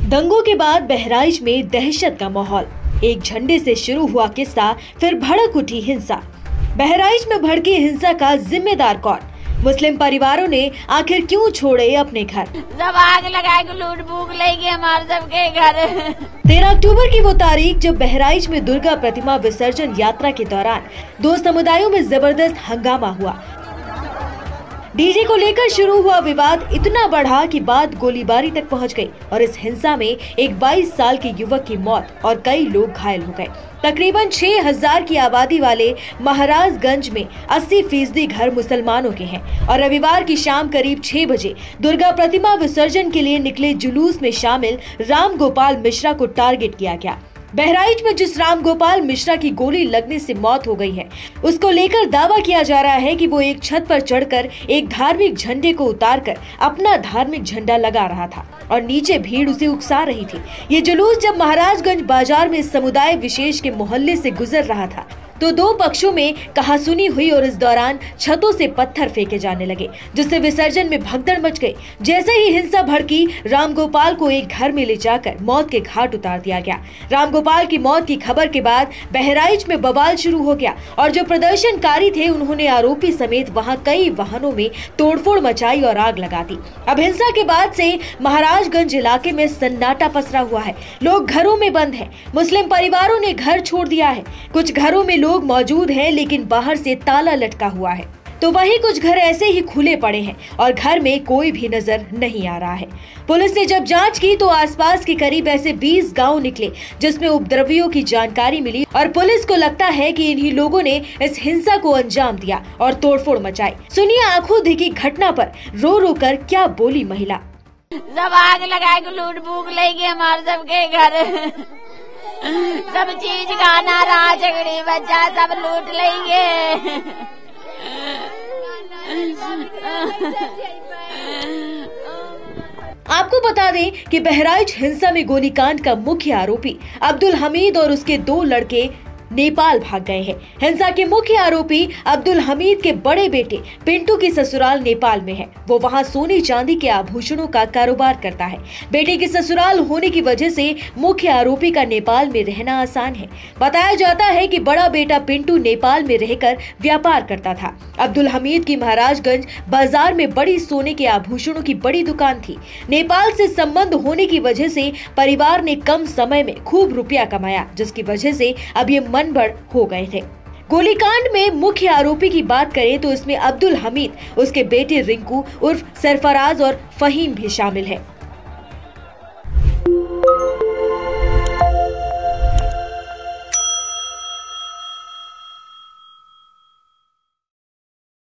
दंगों के बाद बहराइच में दहशत का माहौल। एक झंडे से शुरू हुआ किस्सा, फिर भड़क उठी हिंसा। बहराइच में भड़की हिंसा का जिम्मेदार कौन? मुस्लिम परिवारों ने आखिर क्यों छोड़े अपने घर? सब आग लगा के लूट भूख लेगी हमारे सबके घर। 13 अक्टूबर की वो तारीख जब बहराइच में दुर्गा प्रतिमा विसर्जन यात्रा के दौरान दो समुदायों में जबरदस्त हंगामा हुआ। डीजे को लेकर शुरू हुआ विवाद इतना बढ़ा कि बात गोलीबारी तक पहुंच गई और इस हिंसा में एक 22 साल के युवक की मौत और कई लोग घायल हो गए। तकरीबन 6000 की आबादी वाले महाराजगंज में 80% घर मुसलमानों के हैं और रविवार की शाम करीब 6 बजे दुर्गा प्रतिमा विसर्जन के लिए निकले जुलूस में शामिल राम गोपाल मिश्रा को टारगेट किया गया। बहराइच में जिस राम गोपाल मिश्रा की गोली लगने से मौत हो गई है, उसको लेकर दावा किया जा रहा है कि वो एक छत पर चढ़कर एक धार्मिक झंडे को उतारकर अपना धार्मिक झंडा लगा रहा था और नीचे भीड़ उसे उकसा रही थी। ये जुलूस जब महाराजगंज बाजार में समुदाय विशेष के मोहल्ले से गुजर रहा था तो दो पक्षों में कहासुनी हुई और इस दौरान छतों से पत्थर फेंके जाने लगे, जिससे विसर्जन में भगदड़ मच गई। जैसे ही हिंसा भड़की, रामगोपाल को एक घर में ले जाकर मौत के घाट उतार दिया गया। रामगोपाल की मौत की खबर के बाद बहराइच में बवाल शुरू हो गया और जो प्रदर्शनकारी थे उन्होंने आरोपी समेत वहां कई वाहनों में तोड़फोड़ मचाई और आग लगा दी। अब हिंसा के बाद से महाराजगंज इलाके में सन्नाटा पसरा हुआ है। लोग घरों में बंद हैं। मुस्लिम परिवारों ने घर छोड़ दिया है। कुछ घरों में लोग मौजूद हैं लेकिन बाहर से ताला लटका हुआ है, तो वहीं कुछ घर ऐसे ही खुले पड़े हैं और घर में कोई भी नजर नहीं आ रहा है। पुलिस ने जब जांच की तो आसपास के करीब ऐसे 20 गांव निकले जिसमें उपद्रवियों की जानकारी मिली और पुलिस को लगता है कि इन्हीं लोगों ने इस हिंसा को अंजाम दिया और तोड़फोड़ मचाई। सुनिए आंखों देखी घटना पर रो रो कर क्या बोली महिला। सब आग लगा के लूट भूख लेगी हमारे सबके घर। सब चीज खाना रहा झगड़ी बच्चा सब लूट लेंगे। आपको बता दें कि बहराइच हिंसा में गोलीकांड का मुख्य आरोपी अब्दुल हमीद और उसके 2 लड़के नेपाल भाग गए हैं। हिंसा के मुख्य आरोपी अब्दुल हमीद के बड़े बेटे पिंटू की ससुराल नेपाल में है। वो वहां सोने चांदी के आभूषणों का कारोबार करता है। बेटे की ससुराल होने की वजह से मुख्य आरोपी का नेपाल में रहना आसान है। बताया जाता है कि बड़ा बेटा पिंटू नेपाल में रहकर व्यापार करता था। अब्दुल हमीद की महाराजगंज बाजार में बड़ी सोने के आभूषणों की बड़ी दुकान थी। नेपाल से संबंध होने की वजह से परिवार ने कम समय में खूब रुपया कमाया, जिसकी वजह से अब ये मनबड़ हो गए थे। गोलीकांड में मुख्य आरोपी की बात करें तो इसमें अब्दुल हमीद, उसके बेटे रिंकू उर्फ सरफराज और फहीम भी शामिल है।